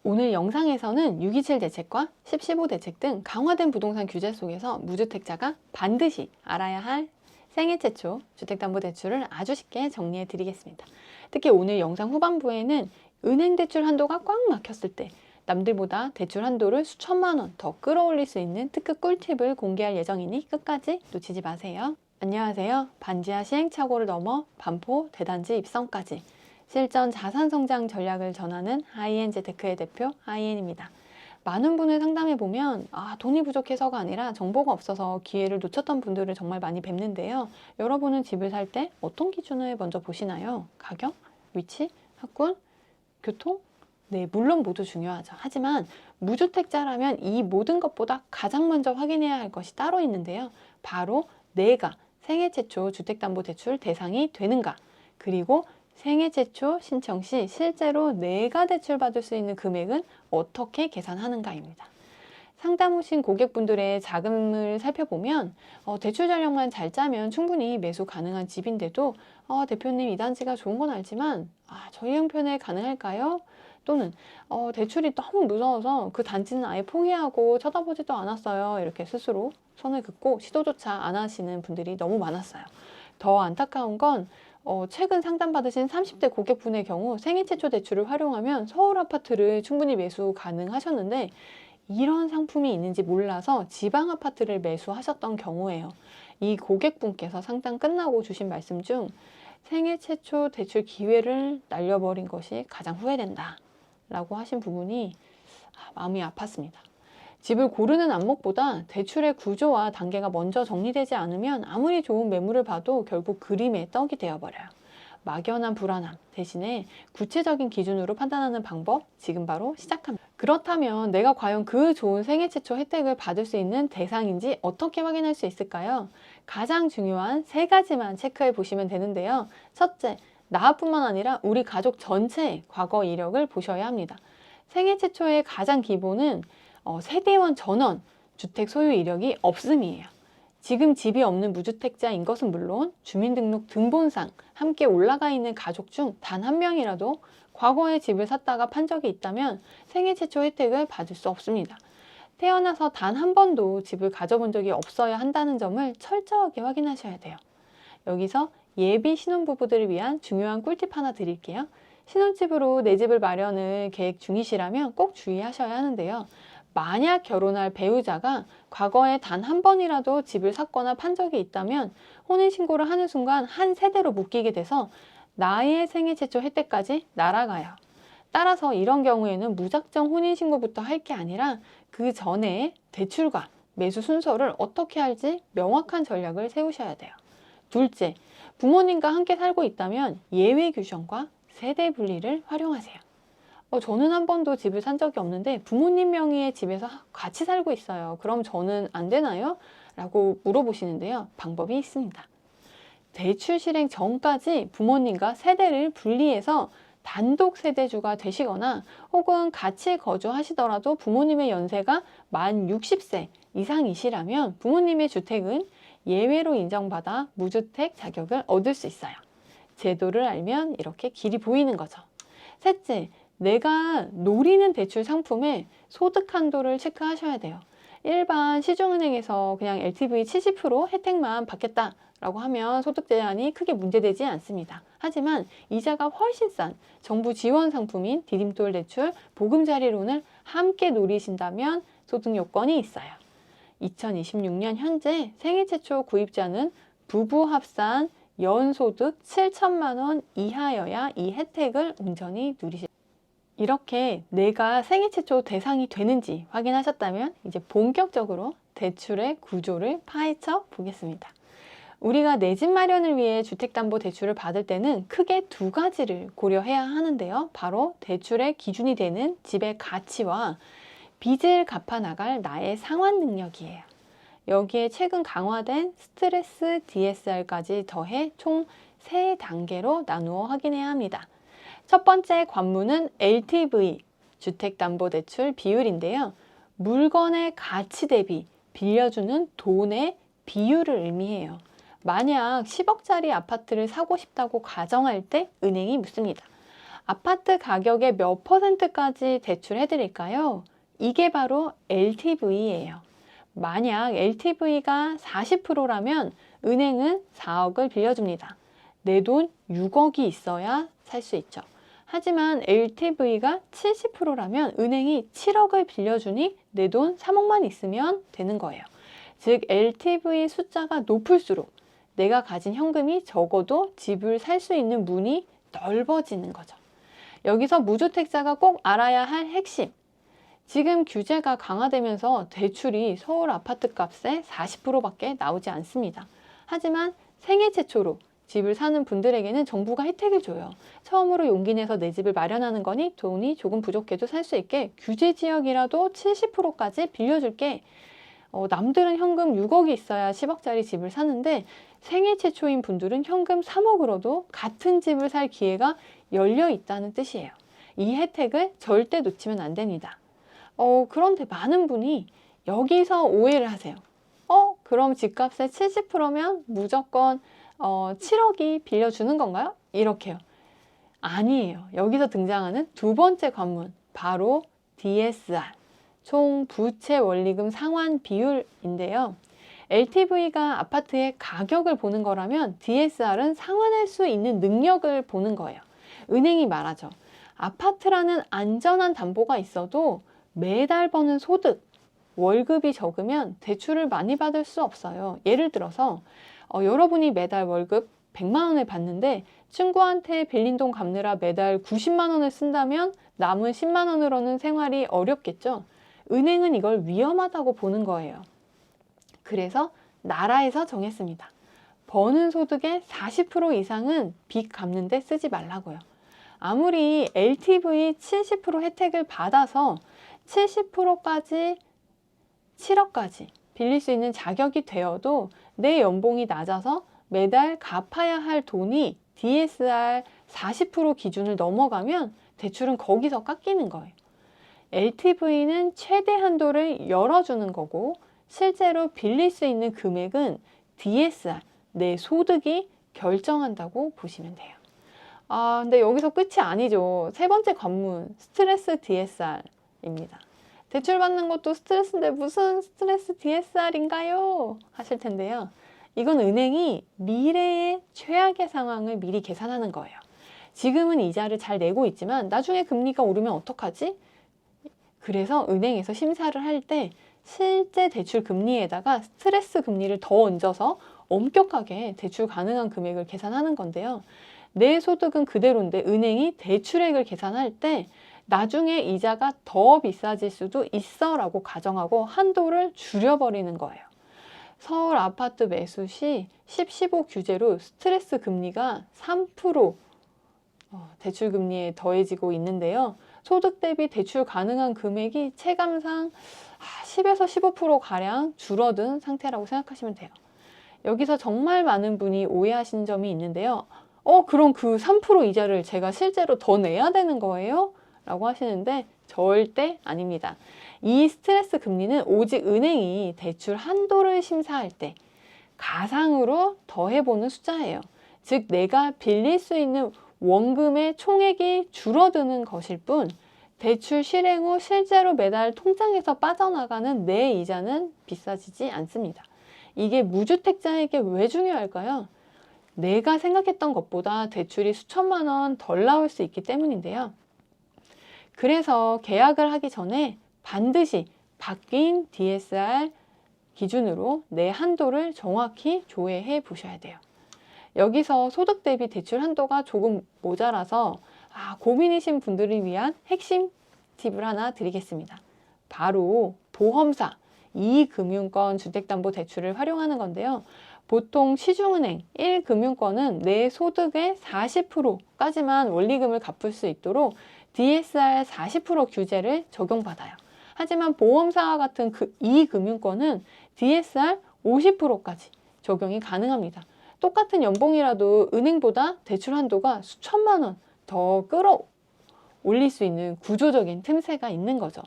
오늘 영상에서는 627 대책과 1015 대책 등 강화된 부동산 규제 속에서 무주택자가 반드시 알아야 할 생애 최초 주택담보대출을 아주 쉽게 정리해 드리겠습니다. 특히 오늘 영상 후반부에는 은행 대출 한도가 꽉 막혔을 때 남들보다 대출 한도를 수천만 원 더 끌어올릴 수 있는 특급 꿀팁을 공개할 예정이니 끝까지 놓치지 마세요. 안녕하세요. 반지하 시행착오를 넘어 반포 대단지 입성까지 실전 자산성장 전략을 전하는 하이엔즈 테크의 대표 하이엔입니다. 많은 분을 상담해보면 돈이 부족해서가 아니라 정보가 없어서 기회를 놓쳤던 분들을 정말 많이 뵙는데요. 여러분은 집을 살 때 어떤 기준을 먼저 보시나요? 가격? 위치? 학군? 교통? 네, 물론 모두 중요하죠. 하지만 무주택자라면 이 모든 것보다 가장 먼저 확인해야 할 것이 따로 있는데요. 바로 내가 생애 최초 주택담보대출 대상이 되는가, 그리고 생애 최초 신청 시 실제로 내가 대출받을 수 있는 금액은 어떻게 계산하는가입니다. 상담 오신 고객분들의 자금을 살펴보면 대출 전략만 잘 짜면 충분히 매수 가능한 집인데도 대표님 이 단지가 좋은 건 알지만 저희 형편에 가능할까요? 또는 대출이 너무 무서워서 그 단지는 아예 포기하고 쳐다보지도 않았어요. 이렇게 스스로 선을 긋고 시도조차 안 하시는 분들이 너무 많았어요. 더 안타까운 건 최근 상담받으신 30대 고객분의 경우 생애 최초 대출을 활용하면 서울 아파트를 충분히 매수 가능하셨는데 이런 상품이 있는지 몰라서 지방 아파트를 매수하셨던 경우예요. 이 고객분께서 상담 끝나고 주신 말씀 중 생애 최초 대출 기회를 날려버린 것이 가장 후회된다 라고 하신 부분이 마음이 아팠습니다. 집을 고르는 안목보다 대출의 구조와 단계가 먼저 정리되지 않으면 아무리 좋은 매물을 봐도 결국 그림의 떡이 되어버려요. 막연한 불안함 대신에 구체적인 기준으로 판단하는 방법 지금 바로 시작합니다. 그렇다면 내가 과연 그 좋은 생애 최초 혜택을 받을 수 있는 대상인지 어떻게 확인할 수 있을까요? 가장 중요한 세 가지만 체크해 보시면 되는데요. 첫째, 나뿐만 아니라 우리 가족 전체의 과거 이력을 보셔야 합니다. 생애 최초의 가장 기본은 세대원 전원 주택 소유 이력이 없음이에요. 지금 집이 없는 무주택자인 것은 물론 주민등록 등본상 함께 올라가 있는 가족 중 단 한 명이라도 과거에 집을 샀다가 판 적이 있다면 생애 최초 혜택을 받을 수 없습니다. 태어나서 단 한 번도 집을 가져본 적이 없어야 한다는 점을 철저하게 확인하셔야 돼요. 여기서 예비 신혼부부들을 위한 중요한 꿀팁 하나 드릴게요. 신혼집으로 내 집을 마련을 계획 중이시라면 꼭 주의하셔야 하는데요. 만약 결혼할 배우자가 과거에 단 한 번이라도 집을 샀거나 판 적이 있다면 혼인신고를 하는 순간 한 세대로 묶이게 돼서 나의 생애 최초 혜택까지 날아가요. 따라서 이런 경우에는 무작정 혼인신고부터 할 게 아니라 그 전에 대출과 매수 순서를 어떻게 할지 명확한 전략을 세우셔야 돼요. 둘째, 부모님과 함께 살고 있다면 예외 규정과 세대 분리를 활용하세요. 저는 한 번도 집을 산 적이 없는데 부모님 명의의 집에서 같이 살고 있어요. 그럼 저는 안 되나요? 라고 물어보시는데요. 방법이 있습니다. 대출 실행 전까지 부모님과 세대를 분리해서 단독 세대주가 되시거나 혹은 같이 거주하시더라도 부모님의 연세가 만 60세 이상이시라면 부모님의 주택은 예외로 인정받아 무주택 자격을 얻을 수 있어요. 제도를 알면 이렇게 길이 보이는 거죠. 셋째, 내가 노리는 대출 상품의 소득 한도를 체크하셔야 돼요. 일반 시중은행에서 그냥 LTV 70% 혜택만 받겠다라고 하면 소득 제한이 크게 문제되지 않습니다. 하지만 이자가 훨씬 싼 정부 지원 상품인 디딤돌 대출, 보금자리론을 함께 노리신다면 소득 요건이 있어요. 2026년 현재 생애 최초 구입자는 부부 합산 연소득 7천만 원 이하여야 이 혜택을 온전히 누리실 이렇게 내가 생애 최초 대상이 되는지 확인하셨다면 이제 본격적으로 대출의 구조를 파헤쳐 보겠습니다. 우리가 내 집 마련을 위해 주택담보대출을 받을 때는 크게 두 가지를 고려해야 하는데요. 바로 대출의 기준이 되는 집의 가치와 빚을 갚아 나갈 나의 상환 능력이에요. 여기에 최근 강화된 스트레스 DSR까지 더해 총 3단계로 나누어 확인해야 합니다. 첫 번째 관문은 LTV, 주택담보대출 비율인데요. 물건의 가치 대비 빌려주는 돈의 비율을 의미해요. 만약 10억짜리 아파트를 사고 싶다고 가정할 때 은행이 묻습니다. 아파트 가격의 몇 %까지 대출해드릴까요? 이게 바로 LTV예요. 만약 LTV가 40%라면 은행은 4억을 빌려줍니다. 내 돈 6억이 있어야 살 수 있죠. 하지만 LTV가 70%라면 은행이 7억을 빌려주니 내 돈 3억만 있으면 되는 거예요. 즉 LTV 숫자가 높을수록 내가 가진 현금이 적어도 집을 살 수 있는 문이 넓어지는 거죠. 여기서 무주택자가 꼭 알아야 할 핵심. 지금 규제가 강화되면서 대출이 서울 아파트 값의 40%밖에 나오지 않습니다. 하지만 생애 최초로 집을 사는 분들에게는 정부가 혜택을 줘요. 처음으로 용기 내서 내 집을 마련하는 거니 돈이 조금 부족해도 살 수 있게 규제 지역이라도 70%까지 빌려줄게. 남들은 현금 6억이 있어야 10억짜리 집을 사는데 생애 최초인 분들은 현금 3억으로도 같은 집을 살 기회가 열려 있다는 뜻이에요. 이 혜택을 절대 놓치면 안 됩니다. 그런데 많은 분이 여기서 오해를 하세요. 그럼 집값의 70%면 무조건 7억이 빌려주는 건가요? 이렇게요. 아니에요. 여기서 등장하는 두 번째 관문, 바로 DSR, 총 부채 원리금 상환 비율인데요. LTV가 아파트의 가격을 보는 거라면 DSR은 상환할 수 있는 능력을 보는 거예요. 은행이 말하죠. 아파트라는 안전한 담보가 있어도 매달 버는 소득, 월급이 적으면 대출을 많이 받을 수 없어요. 예를 들어서 여러분이 매달 월급 100만 원을 받는데 친구한테 빌린 돈 갚느라 매달 90만 원을 쓴다면 남은 10만 원으로는 생활이 어렵겠죠. 은행은 이걸 위험하다고 보는 거예요. 그래서 나라에서 정했습니다. 버는 소득의 40% 이상은 빚 갚는 데 쓰지 말라고요. 아무리 LTV 70% 혜택을 받아서 70%까지 7억까지 빌릴 수 있는 자격이 되어도 내 연봉이 낮아서 매달 갚아야 할 돈이 DSR 40% 기준을 넘어가면 대출은 거기서 깎이는 거예요. LTV는 최대 한도를 열어주는 거고 실제로 빌릴 수 있는 금액은 DSR, 내 소득이 결정한다고 보시면 돼요. 근데 여기서 끝이 아니죠. 세 번째 관문, 스트레스 DSR입니다. 대출 받는 것도 스트레스인데 무슨 스트레스 DSR인가요? 하실 텐데요. 이건 은행이 미래의 최악의 상황을 미리 계산하는 거예요. 지금은 이자를 잘 내고 있지만 나중에 금리가 오르면 어떡하지? 그래서 은행에서 심사를 할 때 실제 대출 금리에다가 스트레스 금리를 더 얹어서 엄격하게 대출 가능한 금액을 계산하는 건데요. 내 소득은 그대로인데 은행이 대출액을 계산할 때 나중에 이자가 더 비싸질 수도 있어 라고 가정하고 한도를 줄여버리는 거예요. 서울 아파트 매수 시 10-15 규제로 스트레스 금리가 3% 대출 금리에 더해지고 있는데요. 소득 대비 대출 가능한 금액이 체감상 10에서 15%가량 줄어든 상태라고 생각하시면 돼요. 여기서 정말 많은 분이 오해하신 점이 있는데요. 그럼 그 3% 이자를 제가 실제로 더 내야 되는 거예요? 라고 하시는데 절대 아닙니다. 이 스트레스 금리는 오직 은행이 대출 한도를 심사할 때 가상으로 더해보는 숫자예요. 즉 내가 빌릴 수 있는 원금의 총액이 줄어드는 것일 뿐 대출 실행 후 실제로 매달 통장에서 빠져나가는 내 이자는 비싸지지 않습니다. 이게 무주택자에게 왜 중요할까요? 내가 생각했던 것보다 대출이 수천만 원 덜 나올 수 있기 때문인데요. 그래서 계약을 하기 전에 반드시 바뀐 DSR 기준으로 내 한도를 정확히 조회해 보셔야 돼요. 여기서 소득 대비 대출 한도가 조금 모자라서 고민이신 분들을 위한 핵심 팁을 하나 드리겠습니다. 바로 보험사, 이금융권 주택담보대출을 활용하는 건데요. 보통 시중은행 1금융권은 내 소득의 40%까지만 원리금을 갚을 수 있도록 DSR 40% 규제를 적용받아요. 하지만 보험사와 같은 2금융권은 DSR 50%까지 적용이 가능합니다. 똑같은 연봉이라도 은행보다 대출 한도가 수천만 원 더 끌어올릴 수 있는 구조적인 틈새가 있는 거죠.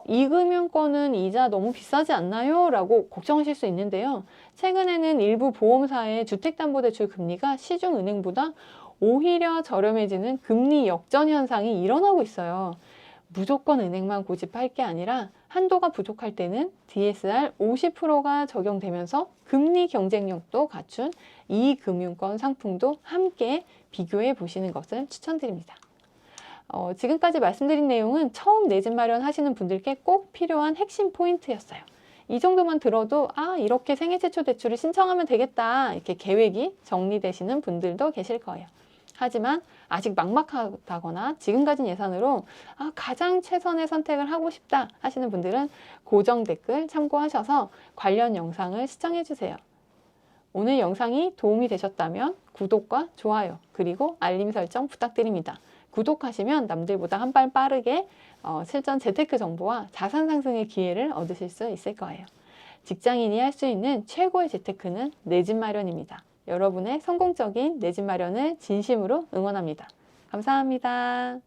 이금융권은 이자 너무 비싸지 않나요? 라고 걱정하실 수 있는데요. 최근에는 일부 보험사의 주택담보대출 금리가 시중은행보다 오히려 저렴해지는 금리 역전 현상이 일어나고 있어요. 무조건 은행만 고집할 게 아니라 한도가 부족할 때는 DSR 50%가 적용되면서 금리 경쟁력도 갖춘 이 금융권 상품도 함께 비교해 보시는 것을 추천드립니다. 지금까지 말씀드린 내용은 처음 내 집 마련 하시는 분들께 꼭 필요한 핵심 포인트였어요. 이 정도만 들어도 이렇게 생애 최초 대출을 신청하면 되겠다 이렇게 계획이 정리되시는 분들도 계실 거예요. 하지만 아직 막막하다거나 지금 가진 예산으로 가장 최선의 선택을 하고 싶다 하시는 분들은 고정 댓글 참고하셔서 관련 영상을 시청해 주세요. 오늘 영상이 도움이 되셨다면 구독과 좋아요 그리고 알림 설정 부탁드립니다. 구독하시면 남들보다 한 발 빠르게 실전 재테크 정보와 자산 상승의 기회를 얻으실 수 있을 거예요. 직장인이 할 수 있는 최고의 재테크는 내 집 마련입니다. 여러분의 성공적인 내 집 마련을 진심으로 응원합니다. 감사합니다.